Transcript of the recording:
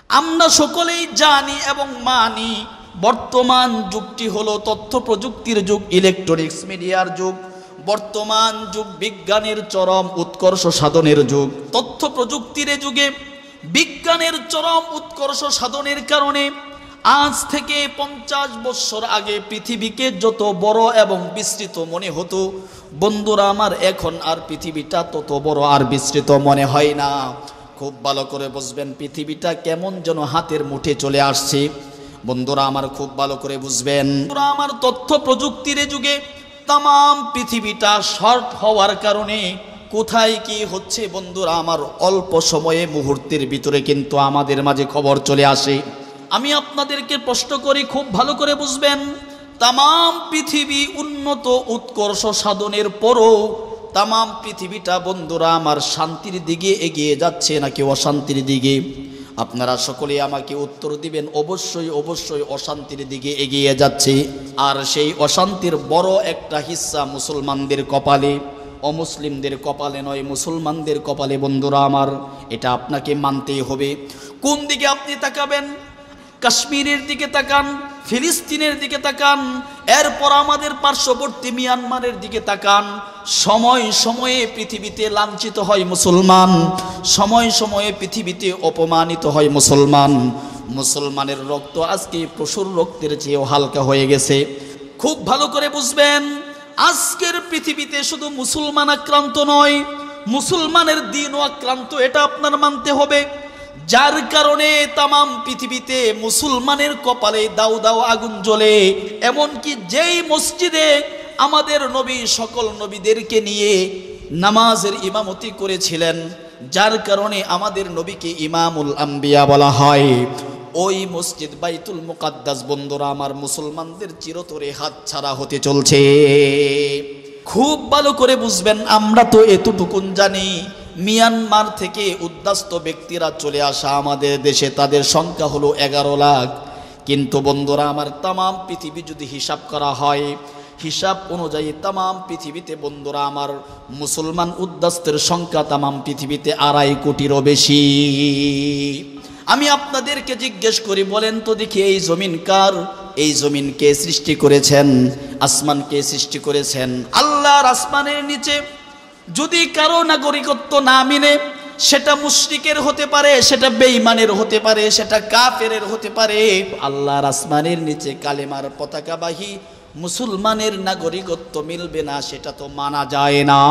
আমরা সকলেই জানি এবং মানি বর্তমান যুগটি হলো তথ্য প্রযুক্তির যুগ, ইলেকট্রনিক্স মিডিয়ার যুগ। বর্তমান যুগ বিজ্ঞানের চরম উৎকর্ষ সাধনের যুগ। তথ্য প্রযুক্তির যুগে বিজ্ঞানের চরম উৎকর্ষ সাধনের কারণে আজ থেকে 50 বছর আগে পৃথিবীকে যত বড় এবং বিস্তৃত মনে হতো, বন্ধুরা আমার এখন আর পৃথিবীটা তত বড় আর বিস্তৃত মনে হয় না। খুব ভালো করে বুঝবেন, পৃথিবীটা কেমন যেন হাতের মুঠে চলে আসছে। বন্ধুরা আমার খুব ভালো করে বুঝবেন, আমার তথ্য প্রযুক্তির যুগে তাম পৃথিবীটা শর্ট হওয়ার কারণে কোথায় কি হচ্ছে বন্ধুরা আমার অল্প সময়ে মুহূর্তের ভিতরে কিন্তু আমাদের মাঝে খবর চলে আসে। আমি আপনাদেরকে প্রশ্ন করি, খুব ভালো করে বুঝবেন, তাম পৃথিবী উন্নত উৎকর্ষ সাধনের পরও তাম পৃথিবীটা বন্ধুরা আমার শান্তির দিকে এগিয়ে যাচ্ছে নাকি অশান্তির দিকে? আপনারা সকলে আমাকে উত্তর দিবেন, অবশ্যই অবশ্যই অশান্তির দিকে এগিয়ে যাচ্ছে। আর সেই অশান্তির বড় একটা হিস্সা মুসলমানদের কপালে, অমুসলিমদের কপালে নয়, মুসলমানদের কপালে। বন্ধুরা আমার এটা আপনাকে মানতেই হবে। কোন দিকে আপনি তাকাবেন? কাশ্মীরের দিকে তাকান, ফিলিস্তিনের দিকে তাকান, এরপর আমাদের পার্শ্ববর্তী মিয়ানমারের দিকে তাকান। সময় সময়ে পৃথিবীতে লাঞ্ছিত হয় মুসলমান, সময় সময়ে পৃথিবীতে অপমানিত হয় মুসলমান। মুসলমানের রক্ত আজকে পশুর রক্তের চেয়েও হালকা হয়ে গেছে। খুব ভালো করে বুঝবেন, আজকের পৃথিবীতে শুধু মুসলমান আক্রান্ত নয়, মুসলমানের দিনও আক্রান্ত, এটা আপনার মানতে হবে। যার কারণে তাম পৃথিবীতে মুসলমানের কপালে দাউ দাউ আগুন জ্বলে। এমনকি যেই মসজিদে আমাদের নবী সকল নবীদেরকে নিয়ে নামাজের ইমামতি করেছিলেন, যার কারণে আমাদের নবীকে ইমামুল আম্বিয়া বলা হয়, ওই মসজিদ বাইতুল মুকাদ্দাস বন্ধুরা আমার মুসলমানদের চিরতরে হাতছাড়া হতে চলছে। খুব ভালো করে বুঝবেন, আমরা তো এতটুকুন জানি, মিয়ানমার থেকে উদ্বাস্ত ব্যক্তিরা চলে আসা আমাদের দেশে, তাদের সংখ্যা হলো 11 লাখ। কিন্তু বন্ধুরা আমার তাম পৃথিবী যদি হিসাব করা হয়, হিসাব অনুযায়ী তাম পৃথিবীতে বন্ধুরা আমার মুসলমান উদ্বাস্তের সংখ্যা তাম পৃথিবীতে 2.5 কোটিরও বেশি। আমি আপনাদেরকে জিজ্ঞেস করি, বলেন তো দেখি, এই জমিন কার? এই জমিন কে সৃষ্টি করেছেন? আসমান কে সৃষ্টি করেছেন? আল্লাহর আসমানের নিচে যদি কারো নাগরিকত্ব না মেনে, সেটা মুশরিকের হতে পারে, সেটা বেঈমানের হতে পারে, সেটা কাফেরের হতে পারে, আল্লাহর আসমানের নিচে কালেমার পতাকাবাহী মুসলমানের নাগরিকত্ব মিলবে না, সেটা তো মানা যায় না।